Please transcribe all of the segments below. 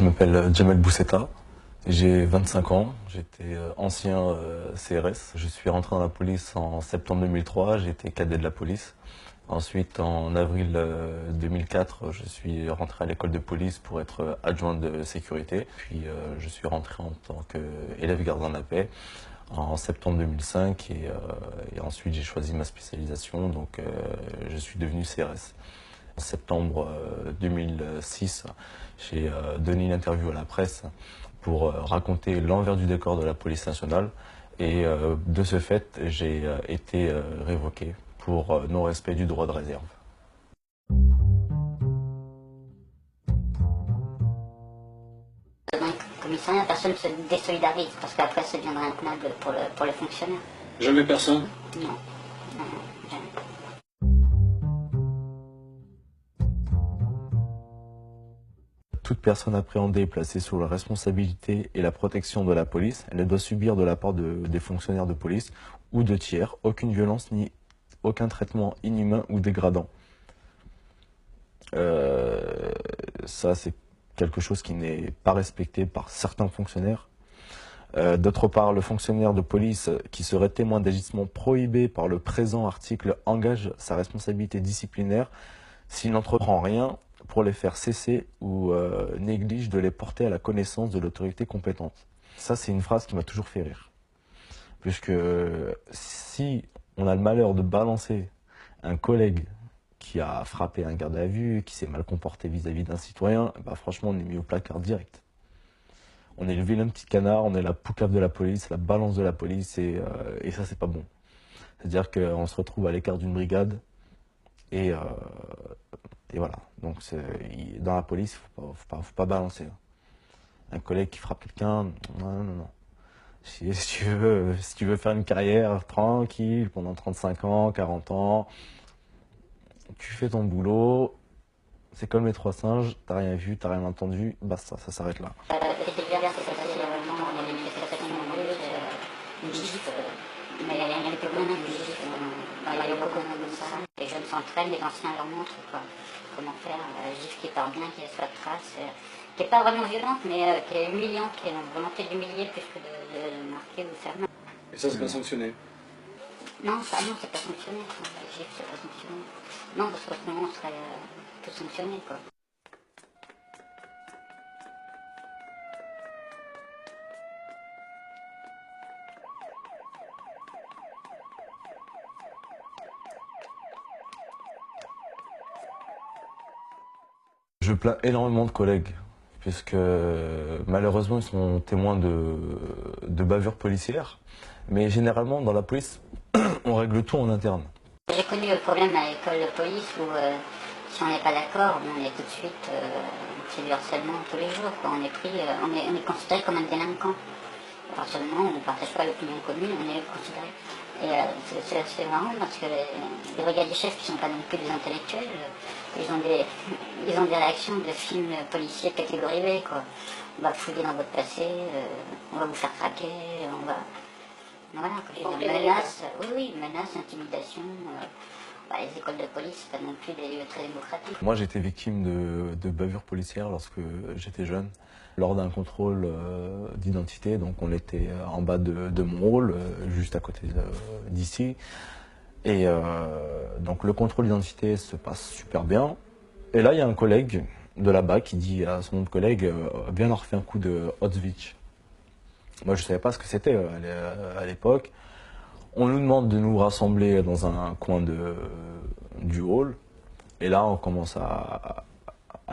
Je m'appelle Djamel Bousseta, j'ai 25 ans, j'étais ancien CRS. Je suis rentré dans la police en septembre 2003, j'étais cadet de la police. Ensuite, en avril 2004, je suis rentré à l'école de police pour être adjoint de sécurité. Puis je suis rentré en tant qu'élève gardien de la paix en septembre 2005 et ensuite j'ai choisi ma spécialisation, donc je suis devenu CRS. En septembre 2006, j'ai donné une interview à la presse pour raconter l'envers du décor de la police nationale et de ce fait, j'ai été révoqué pour non-respect du droit de réserve. Dans le commissariat, personne ne se désolidarise parce qu'après ça deviendra intenable pour les fonctionnaires. Jamais personne? Non, non, jamais. Toute personne appréhendée et placée sous la responsabilité et la protection de la police, elle ne doit subir de la part des fonctionnaires de police ou de tiers aucune violence ni aucun traitement inhumain ou dégradant. Ça, c'est quelque chose qui n'est pas respecté par certains fonctionnaires. D'autre part, le fonctionnaire de police qui serait témoin d'agissements prohibés par le présent article engage sa responsabilité disciplinaire s'il n'entreprend rien pour les faire cesser ou néglige de les porter à la connaissance de l'autorité compétente. Ça, c'est une phrase qui m'a toujours fait rire. Puisque si on a le malheur de balancer un collègue qui a frappé un garde à vue, qui s'est mal comporté vis-à-vis d'un citoyen, bah franchement, on est mis au placard direct. On est le vilain petit canard, on est la poucave de la police, la balance de la police, et ça, c'est pas bon. C'est-à-dire qu'on se retrouve à l'écart d'une brigade, et voilà. Donc, dans la police, faut pas balancer. Un collègue qui frappe quelqu'un, non, non, non. Si tu veux faire une carrière tranquille pendant 35 ans, 40 ans, tu fais ton boulot, c'est comme les trois singes, t'as rien vu, t'as rien entendu, basta, ça s'arrête là. L'été d'hiver, c'est passé vraiment dans les manifestations nombreuses, une gifle, mais il y a plus loin d'une gifle, il y a beaucoup de ça. Les jeunes s'entraînent, les anciens leur montrent comment faire, la gifle qui part bien, qui laisse pas de traces, qui n'est pas vraiment violente, mais qui est humiliante, qui est une volonté d'humilier plus que de marquer ou faire mal. Et ça, c'est pas sanctionné? Non, ça, non, c'est pas sanctionné, la gifle, c'est pas sanctionné. Non, parce qu'au moment, on serait tout sanctionné, quoi. Je plains énormément de collègues, puisque malheureusement ils sont témoins de bavures policières. Mais généralement dans la police, on règle tout en interne. J'ai connu le problème à l'école de police où si on n'est pas d'accord, on est tout de suite, c'est du harcèlement tous les jours, quoi. On est pris, on est considéré comme un délinquant. À partir du moment où on ne partage pas l'opinion commune, on est considéré. Et c'est assez marrant parce que les brigadiers chefs qui ne sont pas non plus des intellectuels, ils ont des réactions de films policiers catégorie B, quoi. On va fouiller dans votre passé, on va vous faire craquer, on va... Voilà, quoi. Des menaces, oui, menaces, intimidation. Les écoles de police, c'est pas non plus des lieux très démocratiques. Moi j'ai été victime de bavures policières lorsque j'étais jeune, lors d'un contrôle d'identité. Donc on était en bas de mon hall, juste à côté d'ici. Et donc le contrôle d'identité se passe super bien. Et là il y a un collègue de là-bas qui dit à son autre collègue viens leur faire un coup de Auschwitz. Moi je savais pas ce que c'était à l'époque. On nous demande de nous rassembler dans un coin du hall. Et là on commence à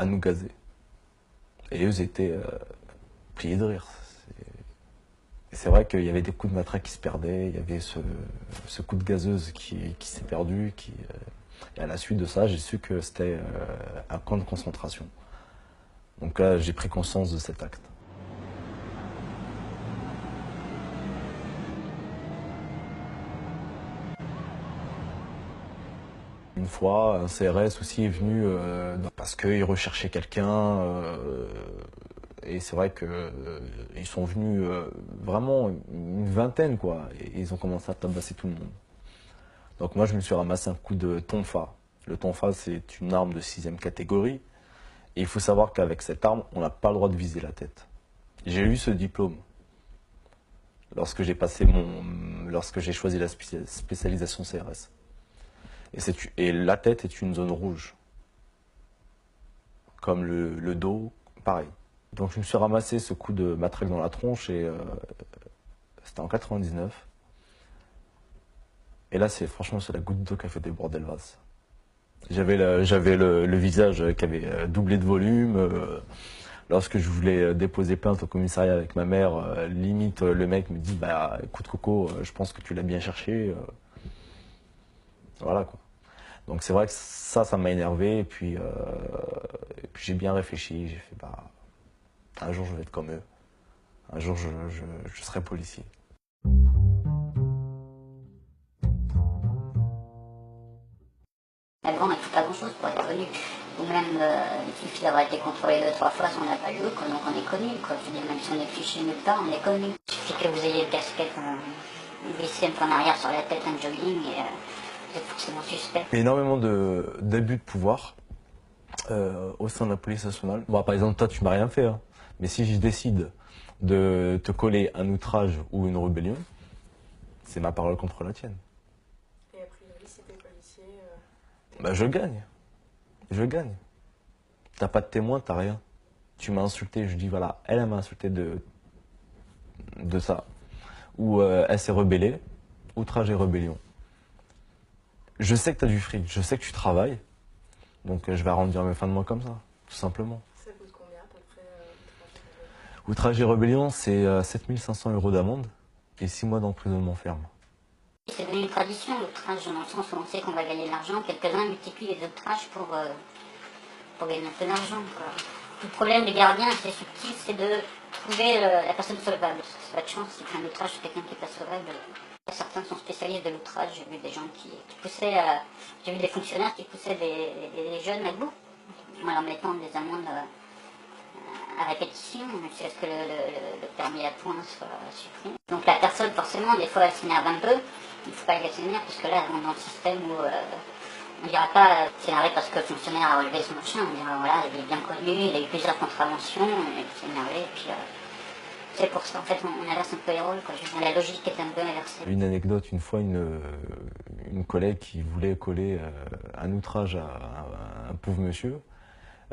nous gazer. Et eux étaient pliés de rire. C'est vrai qu'il y avait des coups de matraque qui se perdaient, il y avait ce coup de gazeuse qui s'est perdu. Et à la suite de ça, j'ai su que c'était un camp de concentration. Donc là, j'ai pris conscience de cet acte. Une fois, un CRS aussi est venu parce qu'il recherchait quelqu'un. Et c'est vrai qu'ils sont venus vraiment une vingtaine, quoi. Et ils ont commencé à tabasser tout le monde. Donc moi, je me suis ramassé un coup de tonfa. Le tonfa, c'est une arme de 6e catégorie. Et il faut savoir qu'avec cette arme, on n'a pas le droit de viser la tête. J'ai eu ce diplôme lorsque j'ai choisi la spécialisation CRS. Et la tête est une zone rouge. Comme le dos, pareil. Donc je me suis ramassé ce coup de matraque dans la tronche et c'était en 99. Et là, franchement, c'est la goutte d'eau qui a fait déborder le vase. J'avais le visage qui avait doublé de volume. Lorsque je voulais déposer plainte au commissariat avec ma mère, limite le mec me dit bah écoute Coco, je pense que tu l'as bien cherché. Voilà quoi. Donc c'est vrai que ça m'a énervé et puis j'ai bien réfléchi. J'ai fait bah un jour je vais être comme eux. Un jour je serai policier. Mais bon, il ne faut pas grand-chose pour être connu. Ou même, il suffit d'avoir été contrôlé 2-3 fois si on n'a pas eu, quoi, donc on est connu. Quoi. Je veux dire, même si on est fiché nulle part, on est connu. Il suffit que vous ayez une casquette glissée un peu en arrière sur la tête, un jogging, et vous êtes forcément suspect. Énormément d'abus de pouvoir au sein de la police nationale. Bon, par exemple, toi, tu m'as rien fait, hein. Mais si je décide de te coller un outrage ou une rébellion, c'est ma parole contre la tienne. Et a priori, si t'es policier... Bah, je gagne. Je gagne. T'as pas de témoin, t'as rien. Tu m'as insulté, je dis voilà, elle m'a insulté de ça. Ou elle s'est rebellée, outrage et rébellion. Je sais que t'as du fric, je sais que tu travailles, donc je vais arrondir mes fins de mois comme ça, tout simplement. Ça coûte combien à peu près Outrage et rébellion, c'est 7500 € d'amende et 6 mois d'emprisonnement ferme. C'est devenu une tradition, l'outrage, dans le sens où on sait qu'on va gagner de l'argent. Quelques-uns multiplient les outrages pour gagner un peu d'argent. Le problème des gardiens, c'est subtil, c'est de trouver la personne solvable. C'est pas de chance, c'est qu'un outrage sur quelqu'un qui n'est pas solvable. Certains sont spécialistes de l'outrage. J'ai vu des gens qui poussaient, j'ai vu des fonctionnaires qui poussaient des jeunes à bout, en leur mettant des amendes à répétition, jusqu'à ce que le permis à points soit supprimé. Donc la personne, forcément, des fois, elle s'énerve un peu. Il ne faut pas qu'elle s'énerve, puisque là, on est dans le système où on ne dira pas s'énerver parce que le fonctionnaire a relevé son machin. On dira, voilà, il est bien connu, il a eu plusieurs contraventions, il s'est énervé, puis c'est pour ça, en fait, on inverse un peu les rôles, quoi. La logique est un peu inversée. Une anecdote, une fois, une collègue qui voulait coller un outrage à un pauvre monsieur.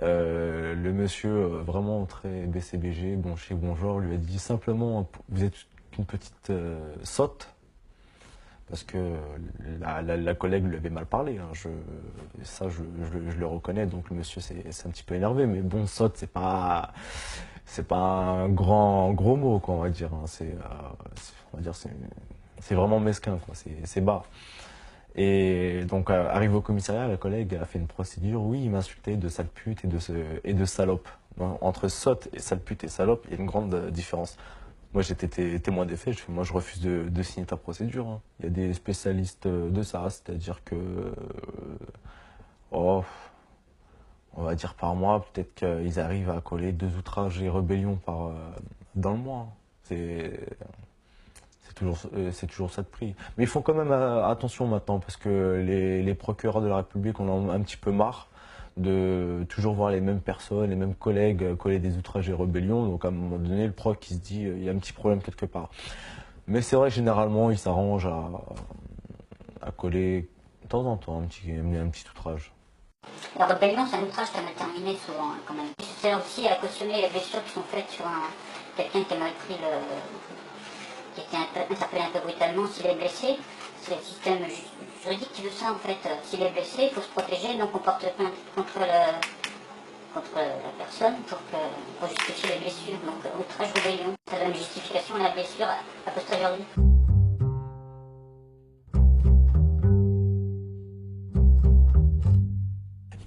Le monsieur, vraiment très BCBG, bon chez bonjour, lui a dit simplement vous êtes une petite sotte, parce que la collègue lui avait mal parlé, hein. Je le reconnais, donc le monsieur s'est un petit peu énervé, mais bon, sotte, c'est pas un gros mot, quoi, on va dire, hein. C'est vraiment mesquin, quoi, c'est bas. Et donc, arrivé au commissariat, la collègue a fait une procédure. Oui, il m'insultait de sale pute et de salope. Entre sotte et sale pute et salope, il y a une grande différence. Moi, j'étais témoin des faits. Moi, je refuse de signer ta procédure, hein. Il y a des spécialistes de ça, c'est-à-dire que, on va dire par mois, peut-être qu'ils arrivent à coller 2 outrages et rébellions dans le mois. C'est toujours ça de prix. Mais ils font quand même attention maintenant, parce que les procureurs de la République en ont un petit peu marre de toujours voir les mêmes personnes, les mêmes collègues coller des outrages et rébellions. Donc à un moment donné, le proc il se dit il y a un petit problème quelque part. Mais c'est vrai que généralement, ils s'arrangent à coller de temps en temps un petit outrage. La rébellion, c'est un outrage qui a mal terminé souvent, hein, quand même. C'est aussi à cautionner les blessures qui sont faites sur quelqu'un qui a mal pris qui était interpellé un peu brutalement. S'il est blessé, c'est le système juridique qui veut ça, en fait. S'il est blessé, il faut se protéger, donc on porte plainte contre la personne pour justifier les blessures. Donc outrage, rébellion, ça donne justification à la blessure a posteriori.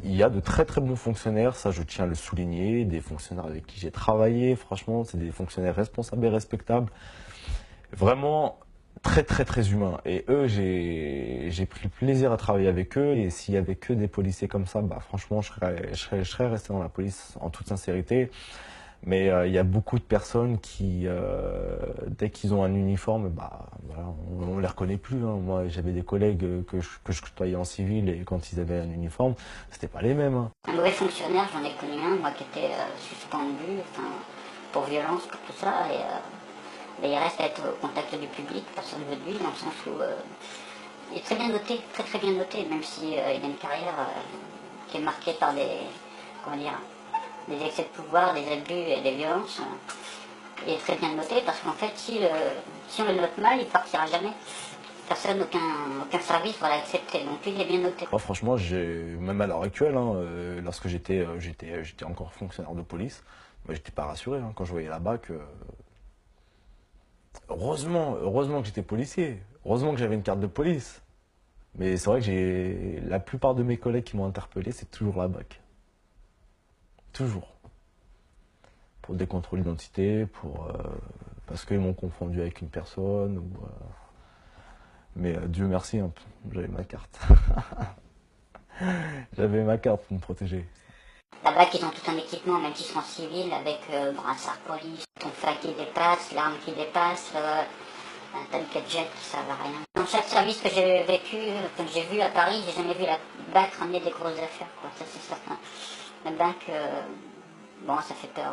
Il y a de très très bons fonctionnaires, ça je tiens à le souligner, des fonctionnaires avec qui j'ai travaillé, franchement c'est des fonctionnaires responsables et respectables, vraiment très très très humains. Et eux, j'ai pris le plaisir à travailler avec eux, et s'il y avait que des policiers comme ça, bah franchement je serais resté dans la police en toute sincérité. Mais il y a beaucoup de personnes qui, dès qu'ils ont un uniforme, bah, voilà, on les reconnaît plus. Hein. Moi, j'avais des collègues que je côtoyais en civil et quand ils avaient un uniforme, c'était pas les mêmes. Hein. Un mauvais fonctionnaire, j'en ai connu un, moi, qui était suspendu, enfin, pour violence, pour tout ça, et il reste à être au contact du public, personne ne veut de lui, dans le sens où il est très bien noté, très très bien noté, même si il a une carrière qui est marquée par comment dire, des excès de pouvoir, des abus et des violences. Il est très bien noté parce qu'en fait, si on le note mal, il partira jamais. Personne, aucun service va l'accepter. Donc lui, il est bien noté. Moi, franchement, même à l'heure actuelle, hein, lorsque j'étais encore fonctionnaire de police, moi, j'étais pas rassuré hein, quand je voyais la BAC. Heureusement que j'étais policier. Heureusement que j'avais une carte de police. Mais c'est vrai que la plupart de mes collègues qui m'ont interpellé, c'est toujours la BAC. Toujours. Pour des contrôles d'identité, parce qu'ils m'ont confondu avec une personne. Mais Dieu merci, hein, j'avais ma carte. J'avais ma carte pour me protéger. La BAC, ils ont tout un équipement, même s'ils sont civils, avec brassard police, ton fac qui dépasse, l'arme qui dépasse, un tas de gadgets qui servent à rien. Dans chaque service que j'ai vécu, que j'ai vu à Paris, j'ai jamais vu la BAC ramener des grosses affaires, quoi. Ça c'est certain. La BAC, bon, ça fait peur,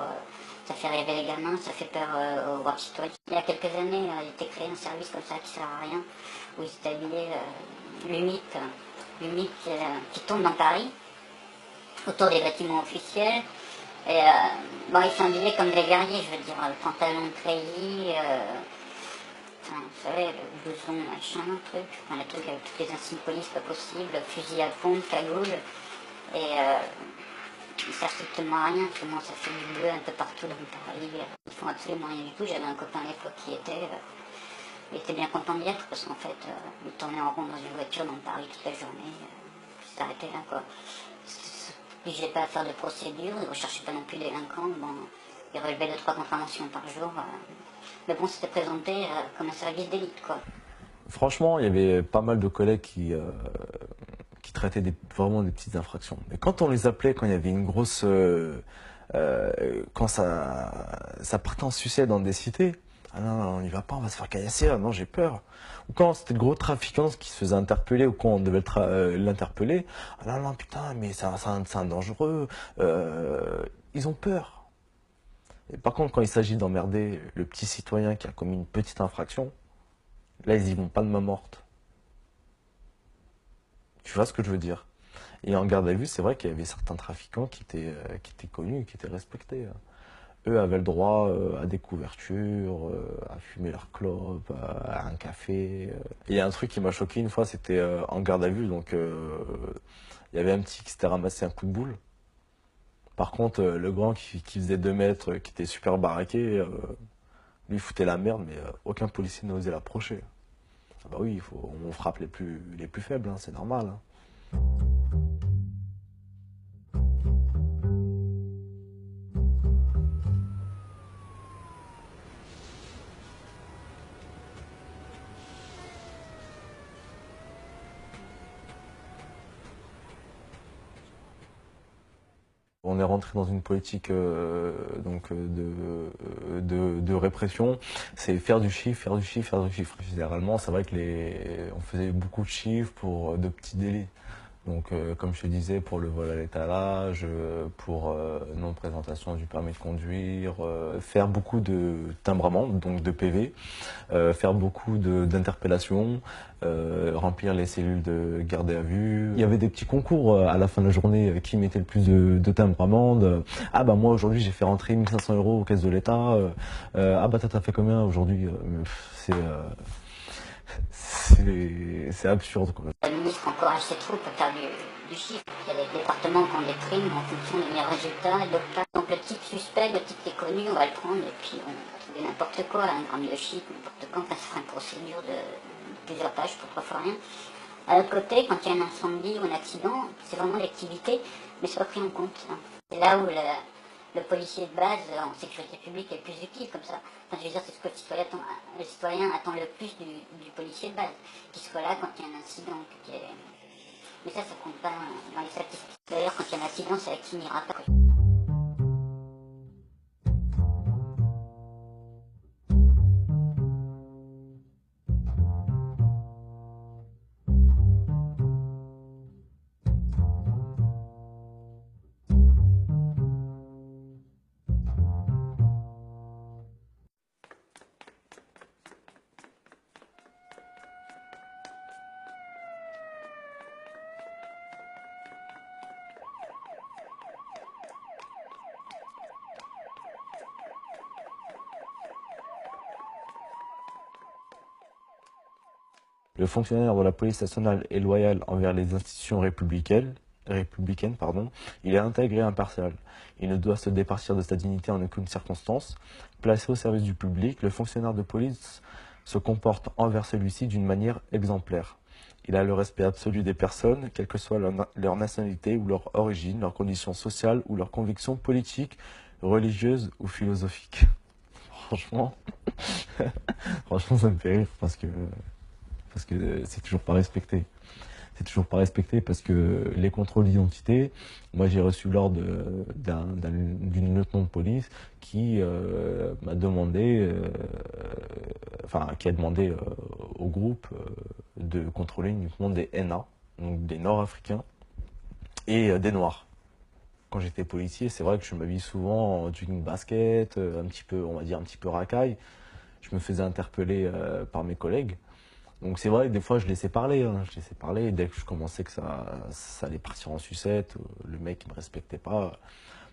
ça fait rêver les gamins, ça fait peur aux grands citoyens. Il y a quelques années, il était créé un service comme ça qui sert à rien, où ils étaient habillés l'UMIC qui tourne dans Paris, autour des bâtiments officiels. Et bon, ils sont habillés comme des guerriers, je veux dire, le pantalon treillis, enfin, vous savez, le blouson, machin, truc, enfin, le truc avec toutes les insignes police pas possible, fusil à pompe, cagoule, et ils servent strictement à rien, tout le monde ça fait du bleu un peu partout dans Paris, ils font absolument rien du tout. J'avais un copain à l'époque qui il était bien content d'y être, parce qu'en fait, il tournait en rond dans une voiture dans Paris toute la journée, il s'arrêtait là, quoi. Il n'obligait pas à faire de procédure, il ne recherchait pas non plus des délinquants, bon, il relevait 2-3 contraventions par jour, mais bon, c'était présenté comme un service d'élite, quoi. Franchement, il y avait pas mal de collègues qui traitaient vraiment des petites infractions. Mais quand on les appelait, quand il y avait une grosse... quand ça partait en sucette dans des cités, ah non, on n'y va pas, on va se faire caillasser, ah non, j'ai peur. Ou quand c'était le gros trafiquant qui se faisait interpeller, ou quand on devait l'interpeller, ah non, putain, mais c'est un dangereux, ils ont peur. Et par contre, quand il s'agit d'emmerder le petit citoyen qui a commis une petite infraction, là, ils y vont pas de main morte. Tu vois ce que je veux dire? Et en garde à vue, c'est vrai qu'il y avait certains trafiquants qui étaient connus, qui étaient respectés. Eux avaient le droit à des couvertures, à fumer leur clope, à un café. Il y a un truc qui m'a choqué une fois, c'était en garde à vue. Donc, il y avait un petit qui s'était ramassé un coup de boule. Par contre, le grand qui faisait 2 mètres, qui était super baraqué, lui foutait la merde, mais aucun policier n'osait l'approcher. Ah bah oui, on frappe les plus faibles, hein, c'est normal. Hein. On est rentré dans une politique de répression, c'est faire du chiffre, faire du chiffre, faire du chiffre. Généralement, c'est vrai que on faisait beaucoup de chiffres pour de petits délits. Donc, comme je te disais, pour le vol à l'étalage, pour non-présentation du permis de conduire, faire beaucoup de timbrement, donc de PV, faire beaucoup d'interpellations, remplir les cellules de garde à vue. Il y avait des petits concours à la fin de la journée qui mettaient le plus de timbre-amende. Ah bah moi aujourd'hui j'ai fait rentrer 1500 € aux caisses de l'État. Ah bah t'as fait combien aujourd'hui? C'est absurde quoi. Le ministre encourage ses troupes à faire du chiffre. Il y a des départements qui ont des primes en fonction des meilleurs résultats et d'autres pas. Donc le type suspect, le type qui est connu, on va le prendre et puis on va trouver n'importe quoi, un gramme de chiffre, n'importe quoi, on va se faire une procédure de plusieurs pages pour 3 fois rien. À l'autre côté, quand il y a un incendie ou un accident, c'est vraiment l'activité, mais c'est pas pris en compte. Hein. C'est là où le policier de base en sécurité publique est le plus utile comme ça. Enfin, je veux dire, c'est ce que le citoyen attend le plus du policier de base, qu'il soit là quand il y a un incident. Mais ça compte pas dans les statistiques. D'ailleurs, quand il y a un accident, c'est avec qui n'ira pas. Le fonctionnaire de la police nationale est loyal envers les institutions républicaines, il est intégré et impartial. Il ne doit se départir de sa dignité en aucune circonstance. Placé au service du public, le fonctionnaire de police se comporte envers celui-ci d'une manière exemplaire. Il a le respect absolu des personnes, quelle que soit leur nationalité ou leur origine, leurs conditions sociales ou leurs convictions politiques, religieuses ou philosophiques. Franchement, franchement, ça me fait rire parce que c'est toujours pas respecté. C'est toujours pas respecté parce que les contrôles d'identité, moi j'ai reçu l'ordre d'une lieutenant de police qui m'a demandé, qui a demandé au groupe de contrôler uniquement des NA, donc des Nord-Africains et des Noirs. Quand j'étais policier, c'est vrai que je m'habille souvent en jogging basket, un petit peu, on va dire un petit peu racaille. Je me faisais interpeller par mes collègues. Donc c'est vrai que des fois je laissais parler, je laissais parler, et dès que je commençais que ça allait partir en sucette, le mec il me respectait pas.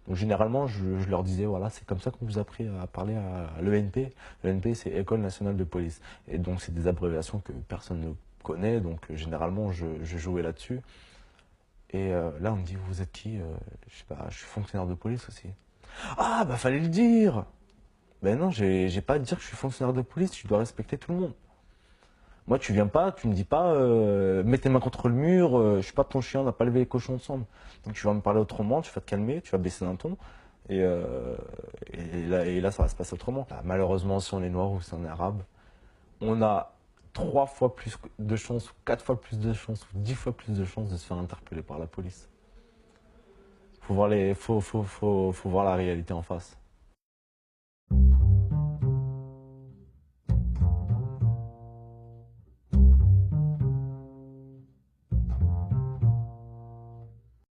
Donc généralement je leur disais voilà c'est comme ça qu'on vous a appris à parler à l'ENP. L'ENP c'est École nationale de police. Et donc c'est des abréviations que personne ne connaît, donc généralement je jouais là-dessus. Et là on me dit vous êtes qui? Je sais pas, je suis fonctionnaire de police aussi. Ah bah fallait le dire. Ben non, j'ai pas à te dire que je suis fonctionnaire de police, tu dois respecter tout le monde. Moi, tu viens pas, tu me dis pas, mets tes mains contre le mur, je suis pas ton chien, on n'a pas levé les cochons ensemble. Donc tu vas me parler autrement, tu vas te calmer, tu vas baisser d'un ton, et, et là, ça va se passer autrement. Là, malheureusement, si on est noir ou si on est arabe, on a 3 fois plus de chances, ou 4 fois plus de chances, ou 10 fois plus de chances de se faire interpeller par la police. Faut voir faut voir la réalité en face.